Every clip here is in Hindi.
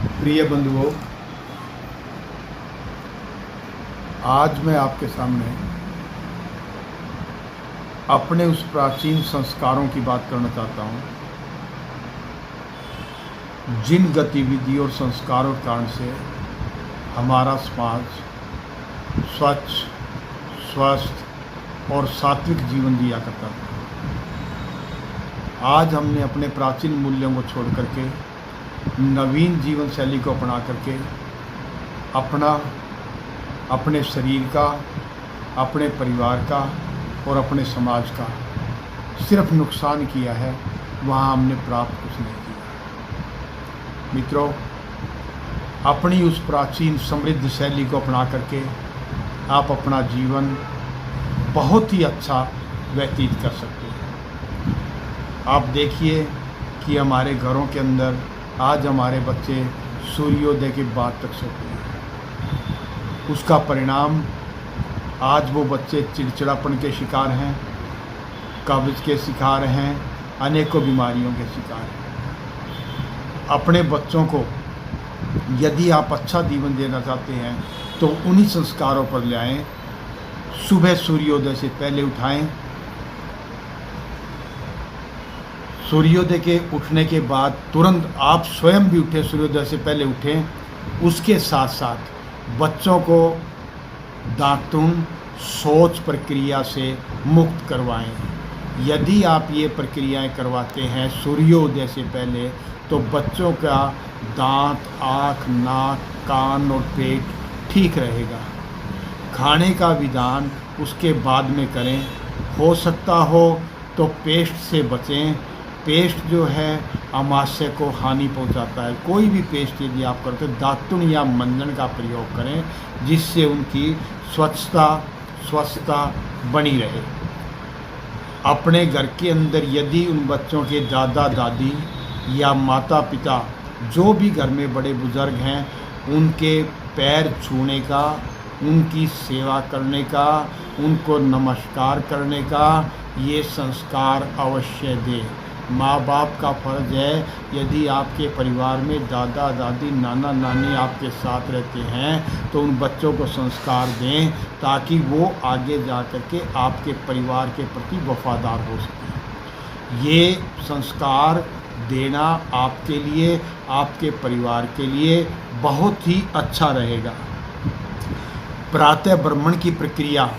प्रिय बंधुओं, आज मैं आपके सामने अपने उस प्राचीन संस्कारों की बात करना चाहता हूँ जिन गतिविधि और संस्कारों के कारण से हमारा समाज स्वच्छ, स्वस्थ और सात्विक जीवन जिया करता था। आज हमने अपने प्राचीन मूल्यों को छोड़ करके नवीन जीवन शैली को अपना करके अपने शरीर का, अपने परिवार का और अपने समाज का सिर्फ नुकसान किया है, वहाँ हमने प्राप्त कुछ नहीं किया। मित्रों, अपनी उस प्राचीन समृद्ध शैली को अपना करके आप अपना जीवन बहुत ही अच्छा व्यतीत कर सकते हैं। आप देखिए कि हमारे घरों के अंदर आज हमारे बच्चे सूर्योदय के बाद तक सोते हैं। उसका परिणाम आज वो बच्चे चिड़चिड़ापन के शिकार हैं, कब्ज के शिकार हैं, अनेकों बीमारियों के शिकार हैं। अपने बच्चों को यदि आप अच्छा जीवन देना चाहते हैं तो उन्हीं संस्कारों पर ले आएं। सुबह सूर्योदय से पहले उठाएं। सूर्योदय के उठने के बाद तुरंत आप स्वयं भी उठें, सूर्योदय से पहले उठें। उसके साथ साथ बच्चों को दातुन शौच प्रक्रिया से मुक्त करवाएं। यदि आप ये प्रक्रियाएं करवाते हैं सूर्योदय से पहले तो बच्चों का दांत, आँख, नाक, कान और पेट ठीक रहेगा। खाने का विधान उसके बाद में करें। हो सकता हो तो पेस्ट से बचें। पेस्ट जो है आमाशय को हानि पहुंचाता है। कोई भी पेस्ट यदि आप करते हैं दातुन या मंजन का प्रयोग करें, जिससे उनकी स्वस्थता बनी रहे। अपने घर के अंदर यदि उन बच्चों के दादा दादी या माता पिता जो भी घर में बड़े बुजुर्ग हैं, उनके पैर छूने का, उनकी सेवा करने का, उनको नमस्कार करने का ये संस्कार अवश्य दें। माँ बाप का फर्ज है, यदि आपके परिवार में दादा दादी, नाना नानी आपके साथ रहते हैं तो उन बच्चों को संस्कार दें ताकि वो आगे जा कर के आपके परिवार के प्रति वफादार हो सकें। ये संस्कार देना आपके लिए, आपके परिवार के लिए बहुत ही अच्छा रहेगा। प्रातः ब्रह्मण की प्रक्रिया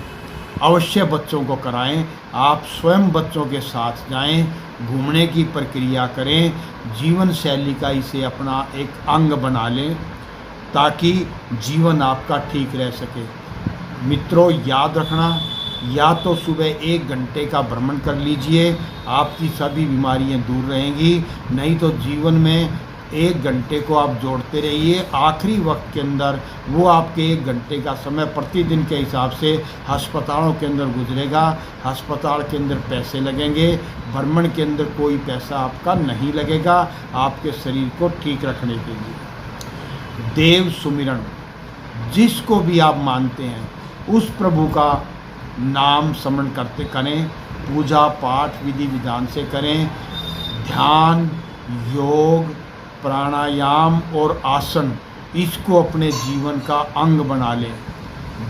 अवश्य बच्चों को कराएं। आप स्वयं बच्चों के साथ जाएं, घूमने की प्रक्रिया करें, जीवन शैली का इसे अपना एक अंग बना लें ताकि जीवन आपका ठीक रह सके। मित्रों, याद रखना, या तो सुबह 1 घंटे का भ्रमण कर लीजिए, आपकी सभी बीमारियां दूर रहेंगी। नहीं तो जीवन में 1 घंटे को आप जोड़ते रहिए। आखिरी वक्त के अंदर वो आपके 1 घंटे का समय प्रतिदिन के हिसाब से अस्पतालों के अंदर गुजरेगा। अस्पताल के अंदर पैसे लगेंगे, भ्रमण के अंदर कोई पैसा आपका नहीं लगेगा आपके शरीर को ठीक रखने के लिए। देव सुमिरन, जिसको भी आप मानते हैं उस प्रभु का नाम स्मरण करते करें। पूजा पाठ विधि विधान से करें। ध्यान, योग, प्राणायाम और आसन, इसको अपने जीवन का अंग बना लें।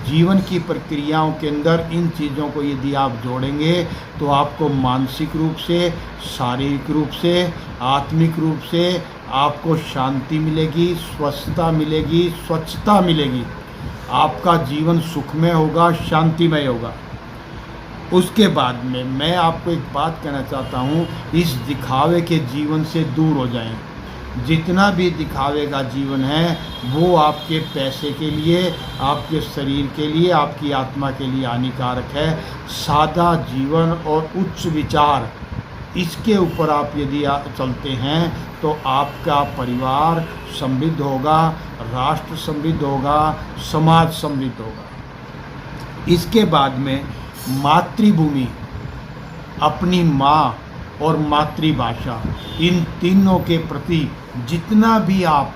जीवन की प्रक्रियाओं के अंदर इन चीज़ों को यदि आप जोड़ेंगे तो आपको मानसिक रूप से, शारीरिक रूप से, आत्मिक रूप से आपको शांति मिलेगी, स्वस्थता मिलेगी, स्वच्छता मिलेगी। आपका जीवन सुखमय होगा, शांतिमय होगा। उसके बाद में मैं आपको एक बात कहना चाहता हूँ, इस दिखावे के जीवन से दूर हो जाएं। जितना भी दिखावे का जीवन है वो आपके पैसे के लिए, आपके शरीर के लिए, आपकी आत्मा के लिए हानिकारक है। सादा जीवन और उच्च विचार, इसके ऊपर आप यदि चलते हैं तो आपका परिवार समृद्ध होगा, राष्ट्र समृद्ध होगा, समाज समृद्ध होगा। इसके बाद में मातृभूमि, अपनी माँ और मातृभाषा, इन तीनों के प्रति जितना भी आप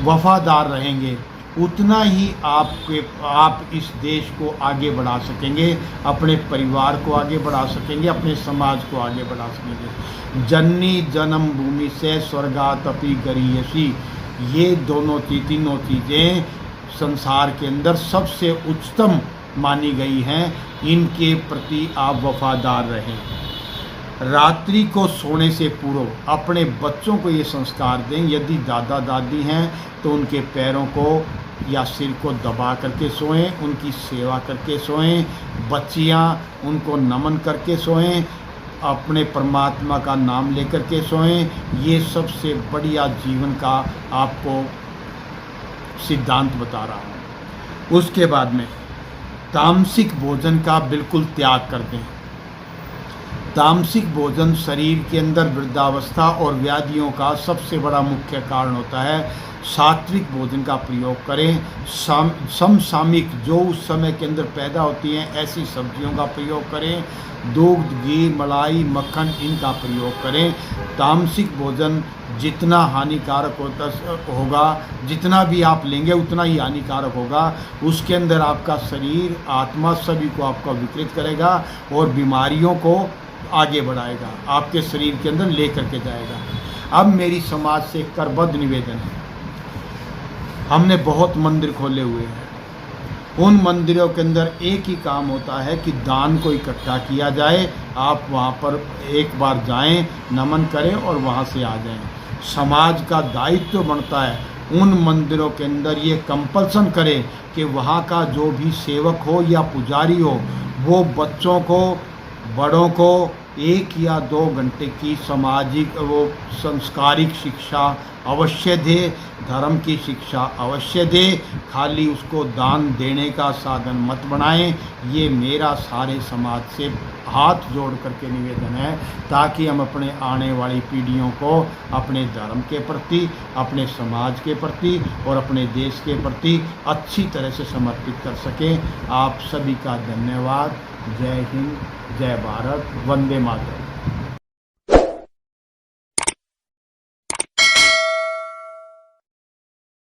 वफादार रहेंगे उतना ही आप इस देश को आगे बढ़ा सकेंगे, अपने परिवार को आगे बढ़ा सकेंगे, अपने समाज को आगे बढ़ा सकेंगे। जननी जन्म भूमि से स्वर्गातपि गरीयसी, ये तीनों चीज़ें संसार के अंदर सबसे उच्चतम मानी गई हैं। इनके प्रति आप वफादार रहें। रात्रि को सोने से पूर्व अपने बच्चों को ये संस्कार दें। यदि दादा दादी हैं तो उनके पैरों को या सिर को दबा करके सोएं, उनकी सेवा करके सोएं। बच्चियां उनको नमन करके सोएं, अपने परमात्मा का नाम लेकर के सोएं। ये सबसे बढ़िया जीवन का आपको सिद्धांत बता रहा हूँ। उसके बाद में तामसिक भोजन का बिल्कुल त्याग कर दें। तामसिक भोजन शरीर के अंदर वृद्धावस्था और व्याधियों का सबसे बड़ा मुख्य कारण होता है। सात्विक भोजन का प्रयोग करें। समसामयिक जो उस समय के अंदर पैदा होती हैं ऐसी सब्जियों का प्रयोग करें। दूध, घी, मलाई, मक्खन इनका प्रयोग करें। तामसिक भोजन जितना हानिकारक होगा, जितना भी आप लेंगे उतना ही हानिकारक होगा। उसके अंदर आपका शरीर, आत्मा सभी को आपका विकृत करेगा और बीमारियों को आगे बढ़ाएगा, आपके शरीर के अंदर ले करके जाएगा। अब मेरी समाज से करबद्ध निवेदन है, हमने बहुत मंदिर खोले हुए हैं। उन मंदिरों के अंदर एक ही काम होता है कि दान को इकट्ठा किया जाए। आप वहाँ पर एक बार जाएं, नमन करें और वहाँ से आ जाएं। समाज का दायित्व बनता है उन मंदिरों के अंदर ये कंपल्सन करें कि वहाँ का जो भी सेवक हो या पुजारी हो वो बच्चों को, बड़ों को 1 या 2 घंटे की सामाजिक संस्कारिक शिक्षा अवश्य दे, धर्म की शिक्षा अवश्य दे। खाली उसको दान देने का साधन मत बनाएं। ये मेरा सारे समाज से हाथ जोड़ करके निवेदन है, ताकि हम अपने आने वाली पीढ़ियों को अपने धर्म के प्रति, अपने समाज के प्रति और अपने देश के प्रति अच्छी तरह से समर्पित कर सकें। आप सभी का धन्यवाद। जय हिंद, जय भारत, वंदे मातरम।